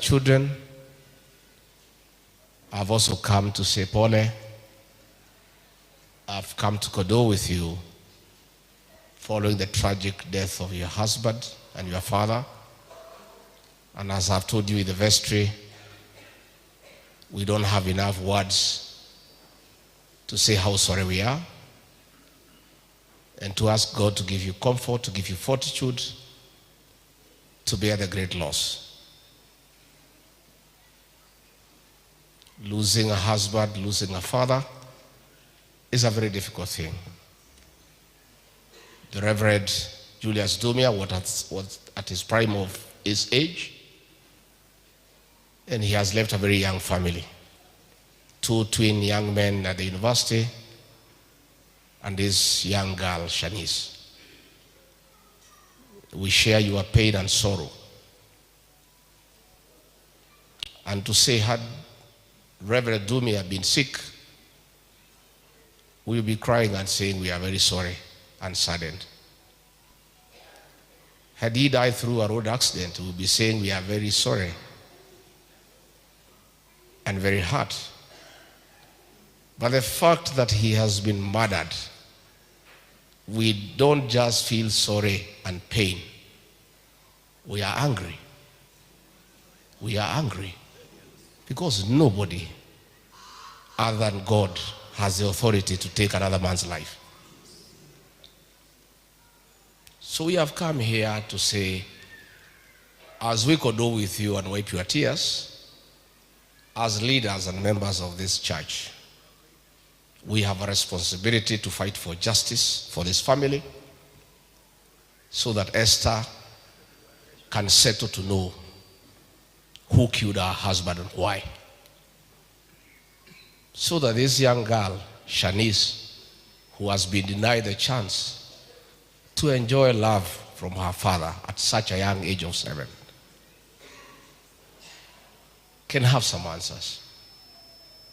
children, I've also come to say, Pole, I've come to condole with you following the tragic death of your husband and your father. And as I've told you in the vestry, we don't have enough words to say how sorry we are, and to ask God to give you comfort, to give you fortitude, to bear the great loss. Losing a husband, losing a father is a very difficult thing. The Reverend Julius Dumia was at his prime of his age, and he has left a very young family. 2 twin young men at the university, and this young girl, Shanice. We share your pain and sorrow. And to say, had Reverend Dumia been sick, we'll be crying and saying we are very sorry and saddened. Had he died through a road accident, we'll be saying we are very sorry and very hurt. But the fact that he has been murdered, we don't just feel sorry and pain. We are angry. We are angry because nobody other than God has the authority to take another man's life. So we have come here to say, as we condole with you and wipe your tears, as leaders and members of this church, we have a responsibility to fight for justice for this family so that Esther can settle to know who killed her husband and why. So that this young girl, Shanice, who has been denied the chance to enjoy love from her father at such a young age of 7, can have some answers.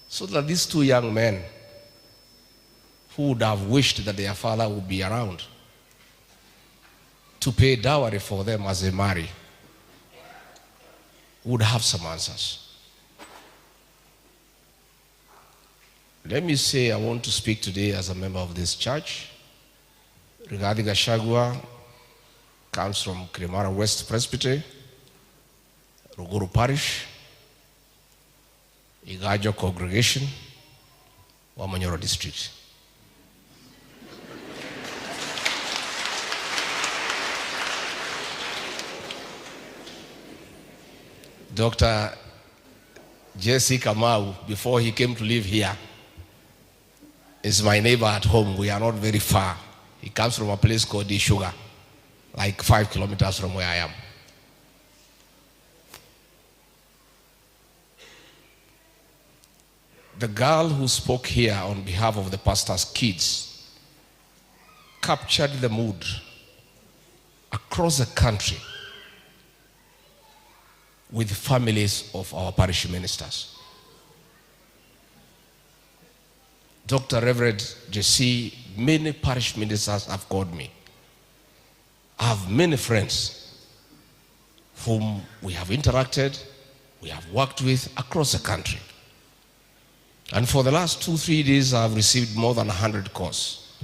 So that these 2 young men who would have wished that their father would be around to pay dowry for them as they marry would have some answers. Let me say, I want to speak today as a member of this church. Regarding Gachagua, comes from Kirimara West Presbytery, Ruguru Parish, Igajo Congregation, Wamanyoro District. Dr. Jesse Kamau, before he came to live here, is my neighbor at home. We are not very far. He comes from a place called Sugar, like 5 kilometers from where I am. The girl who spoke here on behalf of the pastor's kids captured the mood across the country with families of our parish ministers. Dr. Reverend Jesse, many parish ministers have called me. I have many friends whom we have interacted, we have worked with across the country. And for the last 2-3 days, I have received more than 100 calls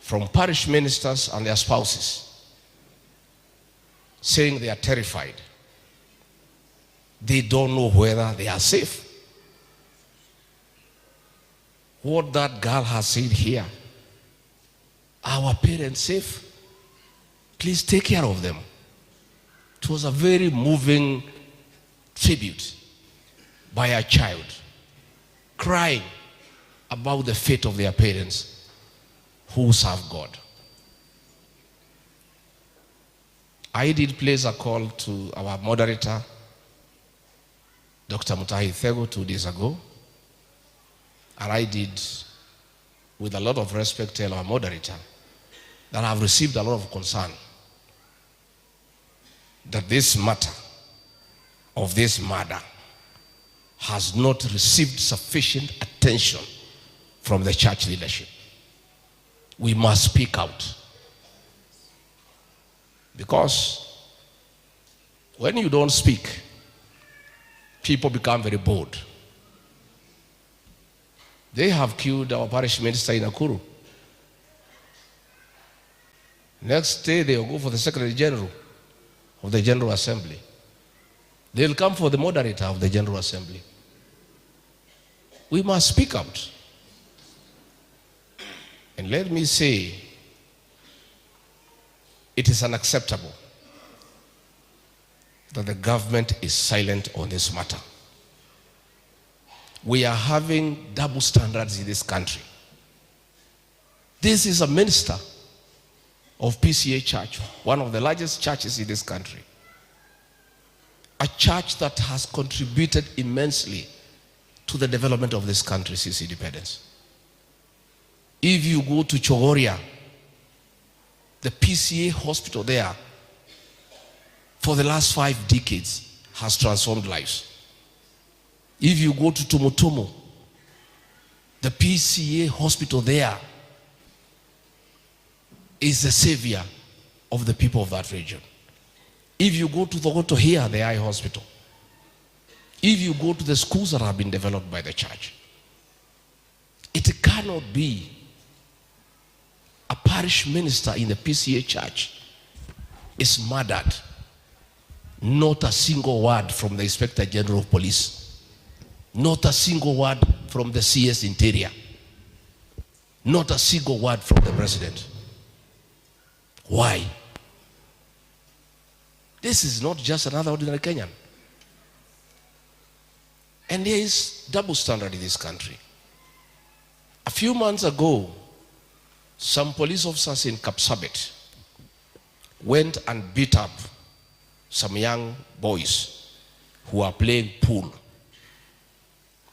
from parish ministers and their spouses saying they are terrified. They don't know whether they are safe. What that girl has said here, our parents safe? Please take care of them. It was a very moving tribute by a child crying about the fate of their parents who serve God. I did place a call to our moderator, Dr. Mutahi Thego, 2 days ago. And I did, with a lot of respect, tell our moderator that I have received a lot of concern that this matter of this murder has not received sufficient attention from the church leadership. We must speak out. Because when you don't speak, people become very bold. They have killed our parish minister in Nakuru. Next day, they will go for the Secretary General of the General Assembly. They will come for the moderator of the General Assembly. We must speak out. And let me say, it is unacceptable that the government is silent on this matter. We are having double standards in this country. This is a minister of Pcea Church, one of the largest churches in this country. A church that has contributed immensely to the development of this country since independence. If you go to Chogoria, the Pcea hospital there, for the last 5 decades, has transformed lives. If you go to Tomotomo, the Pcea hospital there is the savior of the people of that region. If you go to Thogoto here, the eye hospital. If you go to the schools that have been developed by the church, it cannot be a parish minister in the Pcea church is murdered. Not a single word from the Inspector General of Police. Not a single word from the CS Interior. Not a single word from the President. Why? This is not just another ordinary Kenyan. And there is double standard in this country. A few months ago, some police officers in Kapsabet went and beat up some young boys who are playing pool.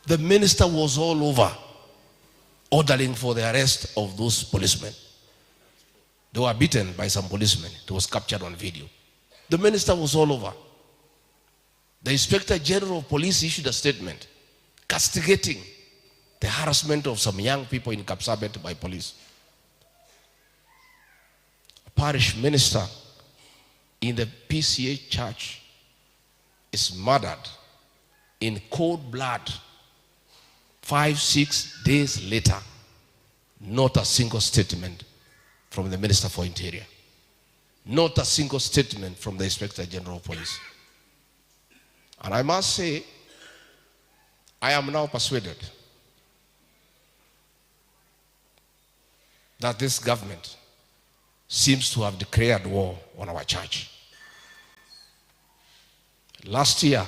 The minister was all over ordering for the arrest of those policemen. They were beaten by some policemen. It was captured on video. The minister was all over. The Inspector General of Police issued a statement castigating the harassment of some young people in Kapsabet by police. A parish minister in the Pcea church is murdered in cold blood 5-6 days later. Not a single statement from the Minister for Interior. Not a single statement from the Inspector General of Police. And I must say, I am now persuaded that this government seems to have declared war on our church. Last year,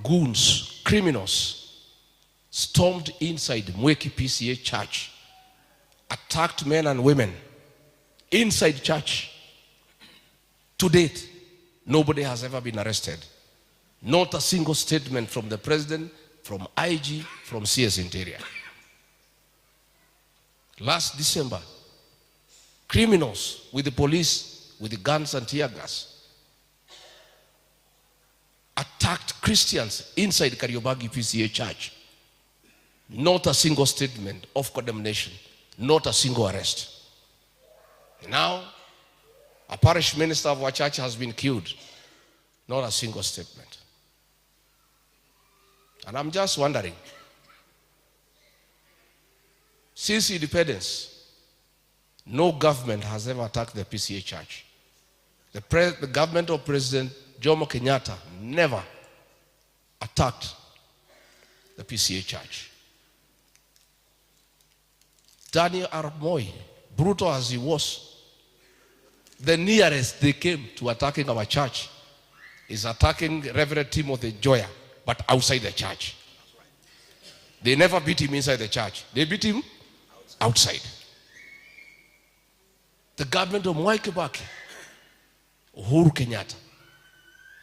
goons, criminals, stormed inside Mweki Pcea church, attacked men and women inside church. To date, nobody has ever been arrested. Not a single statement from the President, from IG, from CS Interior. Last December, criminals with the police, with the guns and tear gas, attacked Christians inside Kariobangi Pcea church. Not a single statement of condemnation. Not a single arrest. Now, a parish minister of our church has been killed. Not a single statement. And I'm just wondering, since independence, no government has ever attacked the Pcea church. The government of President Jomo Kenyatta never attacked the Pcea church. Daniel Arap Moi, brutal as he was, the nearest they came to attacking our church is attacking Reverend Timothy Joya, but outside the church. They never beat him inside the church. They beat him outside. The government of Mwai Kibaki, Uhuru Kenyatta,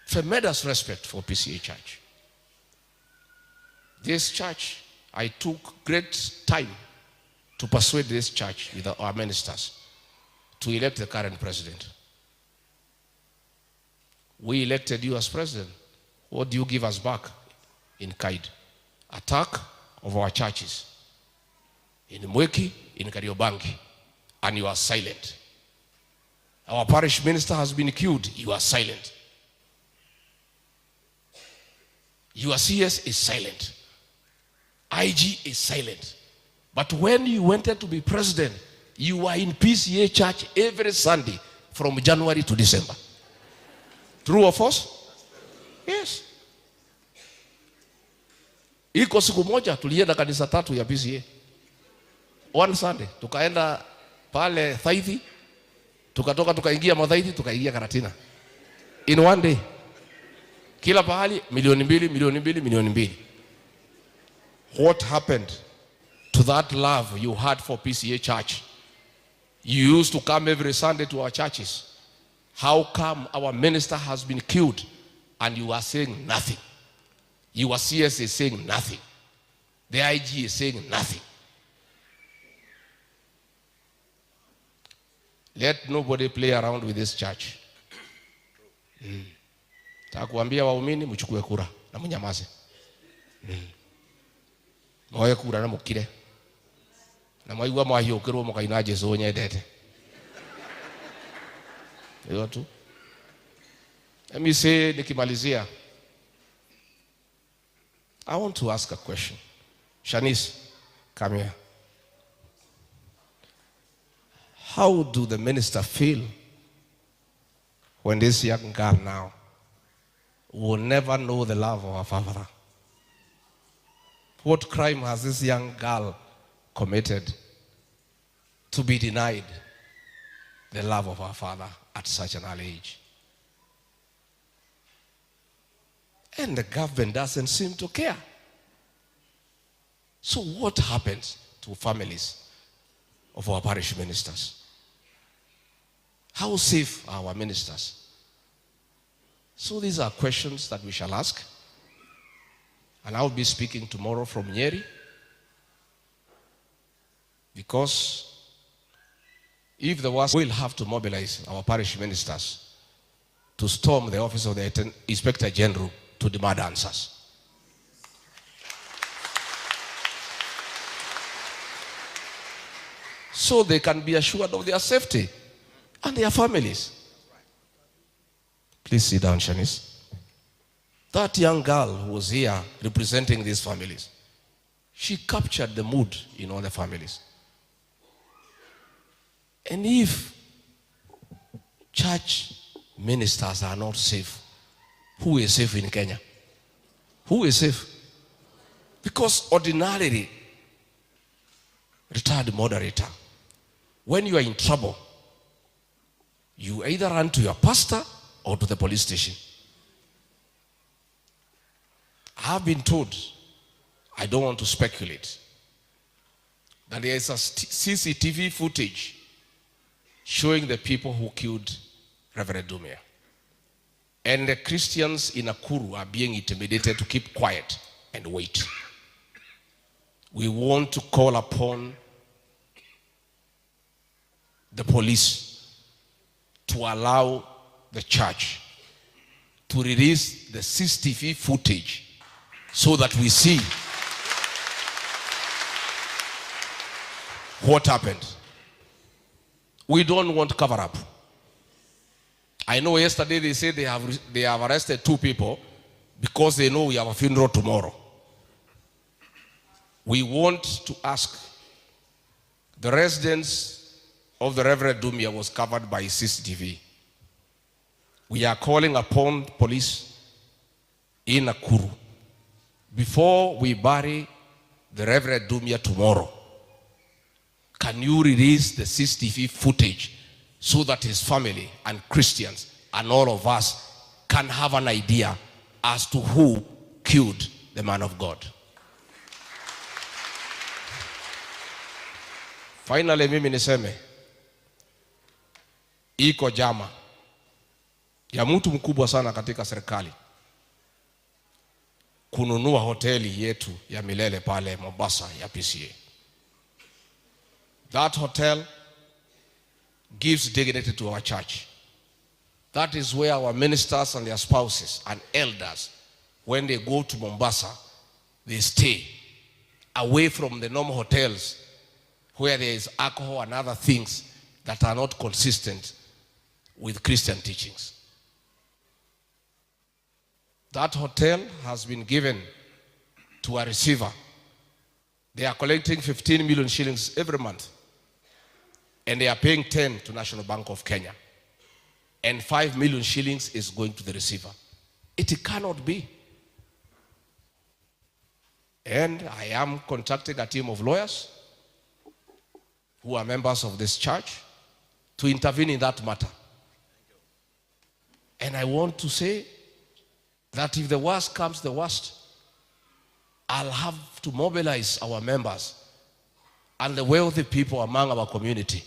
tremendous respect for Pcea church. This church, I took great time to persuade this church with our ministers to elect the current president. We elected you as president. What do you give us back in kind? Attack of our churches in Mweki, in Kariobangi, and you are silent. Our parish minister has been killed, you are silent. Your CS is silent. IG is silent. But when you wanted to be president, you were in Pcea church every Sunday from January to December. True or false? Yes. Iko siku moja tulienda kanisa 3 ya Pcea. One Sunday tukaenda pale Thaithi, tukatoka tukaingia Mathaithi, tukaingia Karatina. In one day. Kila pahali milioni mbili. What happened to that love you had for Pcea church? You used to come every Sunday to our churches. How come our minister has been killed and you are saying nothing? Your CS is saying nothing. The IG is saying nothing. Let nobody play around with this church. Takuambia waumini mchukue kura na mnyamaze. Moye kura na mukire. Na mwaigwa mwahiokirwo mukaina Jesu nyendete. Hiyo tu. Let me say nikimalizia. I want to ask a question. Shanice, come here. How do the minister feel when this young girl now will never know the love of her father? What crime has this young girl committed to be denied the love of her father at such an early age? And the government doesn't seem to care. So what happens to families of our parish ministers? How safe are our ministers? So these are questions that we shall ask. And I'll be speaking tomorrow from Nyeri. Because if the worst, we'll have to mobilize our parish ministers to storm the office of the Inspector General to demand answers. So they can be assured of their safety and their families. Please sit down, Shanice. That young girl who was here representing these families, she captured the mood in all the families. And if church ministers are not safe, who is safe in Kenya? Who is safe? Because ordinarily, retired moderator, when you are in trouble, you either run to your pastor or to the police station. I have been told, I don't want to speculate, that there is a CCTV footage showing the people who killed Reverend Dumia. And the Christians in Nakuru are being intimidated to keep quiet and wait. We want to call upon the police to allow the church to release the CCTV footage so that we see what happened. We don't want cover up. I know yesterday they said they have arrested 2 people because they know we have a funeral tomorrow. We want to ask, the residence of the Reverend Dumia was covered by CCTV. We are calling upon police in Nakuru, before we bury the Reverend Dumia tomorrow, can you release the CCTV footage so that his family and Christians and all of us can have an idea as to who killed the man of God? Finally, mimi niseme, iko jama ya mtu mkubwa sana katika serikali kununua hoteli yetu ya milele pale Mombasa ya Pcea. That hotel gives dignity to our church. That is where our ministers and their spouses and elders, when they go to Mombasa, they stay away from the normal hotels where there is alcohol and other things that are not consistent with Christian teachings. That hotel has been given to a receiver. They are collecting 15 million shillings every month. And they are paying 10 to National Bank of Kenya. And 5 million shillings is going to the receiver. It cannot be. And I am contacting a team of lawyers who are members of this church to intervene in that matter. And I want to say that if the worst comes to the worst, I'll have to mobilize our members and the wealthy people among our community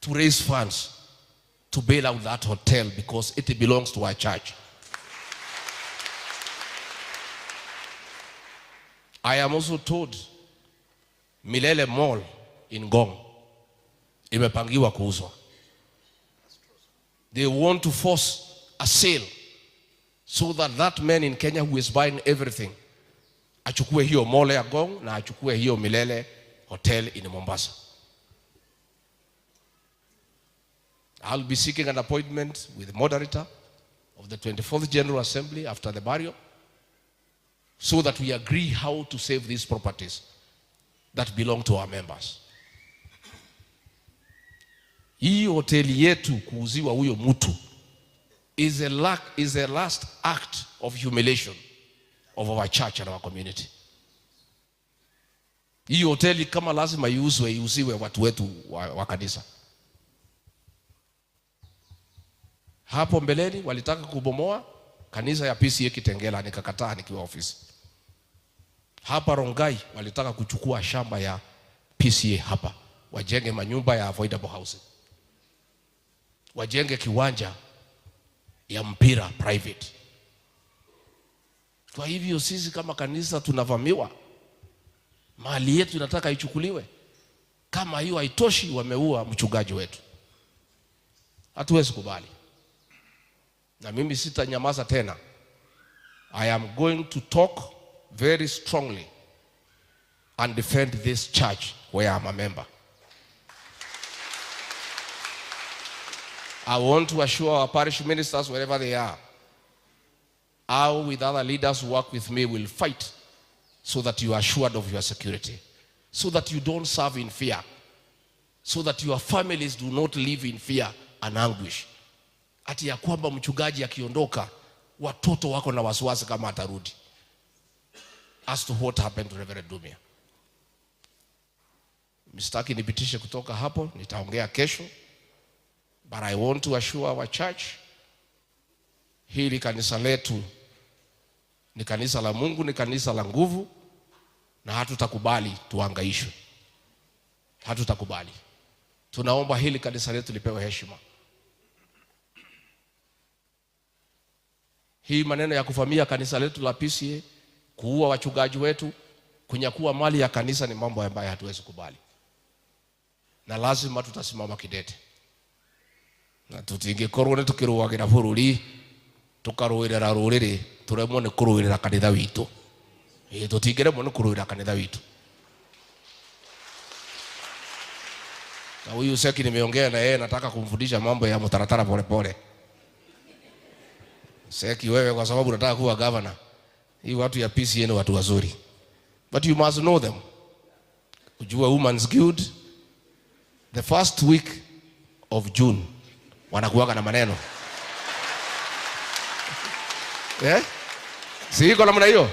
to raise funds to bail out that hotel because it belongs to our church. I am also told Milele Mall in Ngong imepangiwa kuuzwa. They want to force a sale so that that man in Kenya who is buying everything achukue hiyo mall ya Ngong na achukue hiyo Milele Hotel in Mombasa. I'll be seeking an appointment with the moderator of the 24th General Assembly after the burial so that we agree how to save these properties that belong to our members. Hii hoteli yetu kuuziwa huyo mtu is a last act of humiliation of our church and our community. Hii hoteli kama lazima iuziwe watu wetu wa kanisa. Hapo mbeleni walitaka kubomoa kanisa ya Pcea Kitengela, nikakataa nikiwa ofisi. Hapa Rongai walitaka kuchukua shamba ya Pcea hapa, wajenge manyumba ya affordable housing, wajenge kiwanja ya mpira private. Kwa hivyo sisi kama kanisa tunavamiwa, mali yetu inataka ichukuliwe. Kama hiyo haitoshi, wameua mchungaji wetu. Hatuwezi kubali. Na mimi sitanyamaza tena. I am going to talk very strongly and defend this church where I am a member. I want to assure our parish ministers wherever they are, I with other leaders who work with me will fight so that you are assured of your security, so that you don't serve in fear, so that your families do not live in fear and anguish. Ati ya kwamba mchungaji akiondoka watoto wako na wasiwasi kama atarudi. As to what happened to Reverend Dumia. Mistaki nipitishe kutoka hapo, nitaongea kesho. But I want to assure our church, hili kanisa letu ni kanisa la Mungu, ni kanisa la nguvu, na hatutakubali tuhangaishwe. Hatutakubali. Tunaomba hili kanisa letu lipewe heshima. Hii maneno ya kuvamia kanisa letu la Pcea, kuua wachungaji wetu, kunyakua mali ya kanisa ni mambo ambayo hatuwezi kubali. Na lazima tutasimama kidete. Na tutingikorwo ni tukiruagira bururi, tukaruirira ruriri, turemwo ni kuruirira kanitha witu. Tutingiremwo ni kuruirira kanitha witu. Na huyu Seki nimeongea na yeye, nataka kumfundisha mambo ya mtaratara pole pole. Seki wewe, kwa sababu unataka kuwa governor, hii watu ya Pcea ni watu wazuri. But you must know them. Ujue Women's Guild, the first week of June wanakuwaga na maneno. Si iko namna hiyo?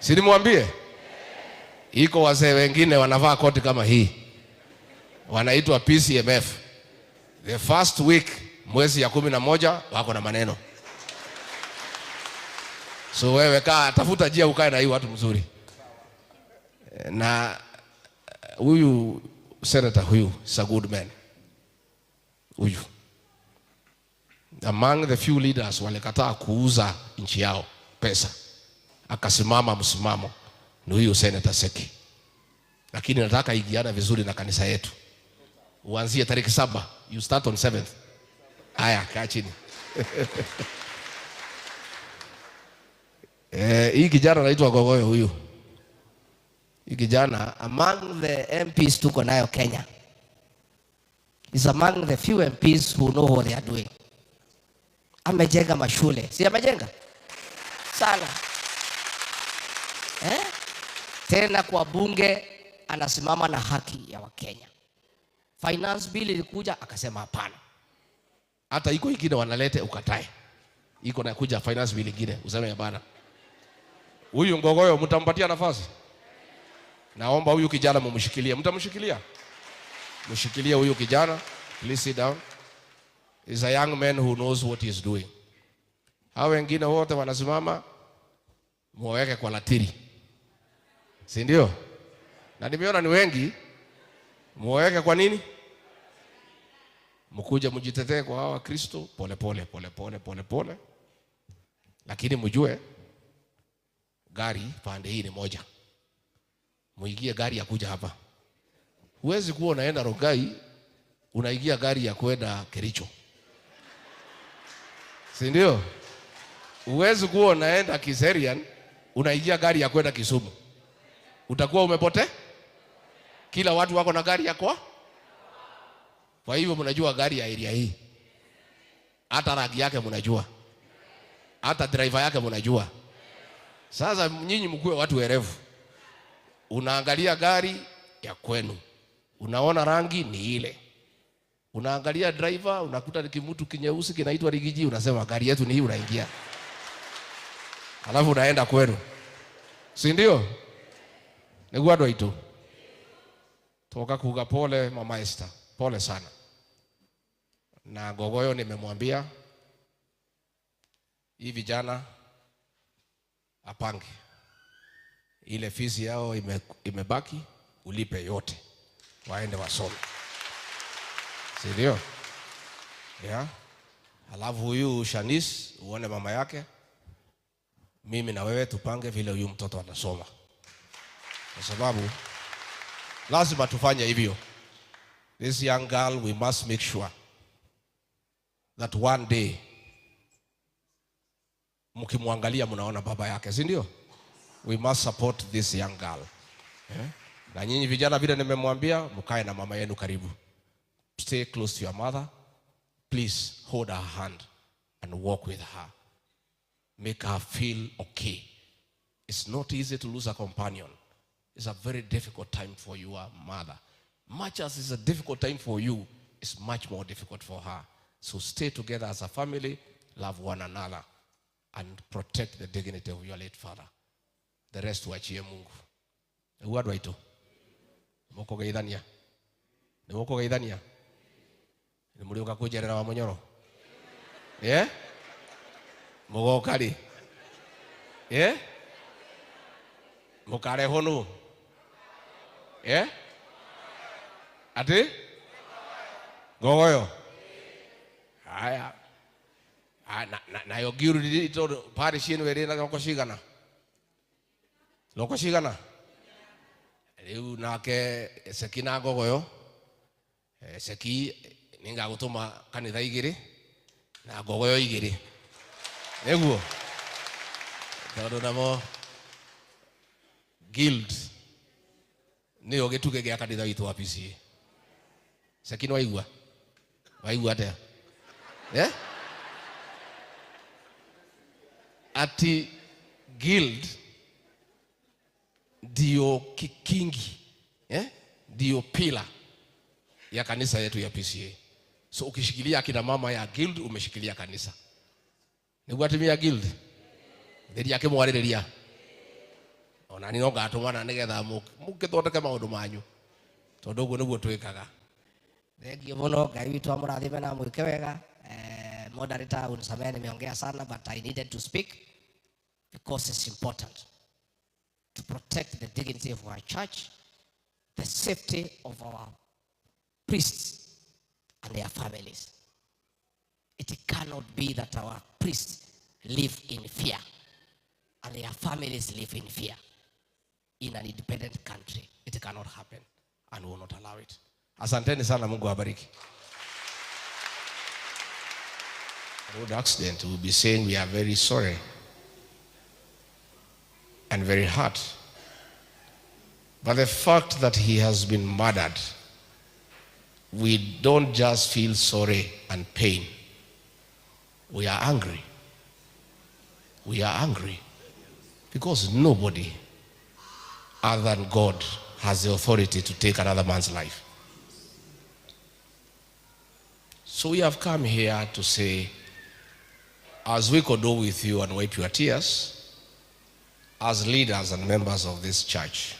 Si nimwambie? Iko wazee wengine wanavaa koti kama hii, wanaitwa PCMF. The first week mwezi ya 11 wako na maneno. So wewe tafuta njia ukae na hii watu mzuri. Na huyu senator huyu is a good man. Huyu among the few leaders walikataa kuuza nchi yao pesa, akasimama msimamo ni huyu Senator Seki. Lakini nataka igiana vizuri na kanisa yetu. Uanzie tarehe 7, you start on 7th. Haya, kaa chini. Hii kijana anaitwa Gogoyo huyu. Hii kijana among the MPs tuko nayo Kenya, is among the few MPs who know what they are doing. amejenga mashule, si amejenga sana Tena kwa bunge anasimama na haki ya Wakenya. Finance bill ilikuja akasema hapana. Hata iko ingine wanalete ukatae. Iko na kuja finance bill ingine useme bana. Huyu Ngogoyo mtampatia nafasi? Naomba huyu kijana mumshikilie. Mtamshikilia? Mshikilie huyu kijana. Please sit down. He's a young man who knows what he is doing. Hao wengine wote wanasimama muweke kwa latiri. Si ndio? Na nimeona ni wengi. Muweke kwa nini? Mkuje mjitetee kwa hawa Kristo pole pole. Lakini mjue gari pande hii ni moja. Muingie gari ya kuja hapa. Huwezi kuwa unaenda Rogai unaingia gari ya kwenda Kericho. Si ndio? Huwezi kuwa unaenda Kiserian unaingia gari ya kwenda Kisumu. Utakuwa umepotea. Kila watu wako na gari yako. Kwa hivyo mnajua gari ya area hii. Hata rangi yake mnajua. Hata driver yake mnajua. Sasa nyinyi mkuwe watu werevu. Unaangalia gari ya kwenu. Unaona rangi ni ile. Unaangalia driver, unakuta ni kimutu kinyeusi kinaitwa rigiji, unasema gari yetu ni hii, unaingia. Alafu unaenda kwenu. Si ndio? Ni guadwa itu. Toka kuga pole Mama Esther. Pole sana. Na Ngogoyo nimemwambia hii vijana apange. Ile fees yao imebaki ulipe yote. Waende wasome. Si ndio? Yeah. Alafu huyu Shanis uone mama yake. Mimi na wewe tupange vile huyu mtoto atasoma. Kwa sababu lazima tufanye hivyo. This young girl, we must make sure that one day mkimwangalia mnaona baba yake, si ndio? We must support this young girl. Na nyinyi vijana vile nimemwambia mkae na mama yenu karibu. Stay close to your mother. Please hold her hand and walk with her. Make her feel okay. It's not easy to lose a companion. It's a very difficult time for your mother. Much as it's a difficult time for you, it's much more difficult for her. So stay together as a family, love one another, and protect the dignity of your late father. The rest wachie Mungu. Uwadwa ito. Moko gaidhania. Ni moko gaidhania. Ni mulioka kujerera wa Monyoro. Yeah? Mogo kali. Yeah? Mokare honu. Yeah? Ati? Ngogoyo. Haya. Na yogiru ito pari shinu were na lokoshigana. Lokoshigana. Riu nake sekina Ngogoyo. Seki ninga gutuma kanitha igiri na Ngogoyo igiri. Neguo. Todo namo guild. Ni ogituge gya kanitha witu wa Pcea. Sekino waigua. Waigua atia? Eh? Ati guild dio kikingi, dio pila ya kanisa yetu ya Pcea. So ukishikilia akina mama ya guild umeshikilia kanisa. Niguatimia guild. Ndiri yake mwaririria. Ona ni noga atumana nigetha mukithondeke maundu manyu. Tondu guo niguo twikaga. Thengiũ mũno, Ngai witũ amũrathime na mwĩke wega. Moderator unisamehe nimeongea sana, but I needed to speak because it's important to protect the dignity of our church, the safety of our priests and their families. It cannot be that our priests live in fear and their families live in fear in an independent country. It cannot happen and we will not allow it. Asanteni sana, Mungu awabariki. Road accident, we'll be saying we are very sorry and very hurt. But the fact that he has been murdered, we don't just feel sorry and pain. We are angry. We are angry because nobody other than God has the authority to take another man's life. So we have come here to say, as we condole with you and wipe your tears, as leaders and members of this church,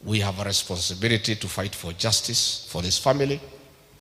we have a responsibility to fight for justice for this family,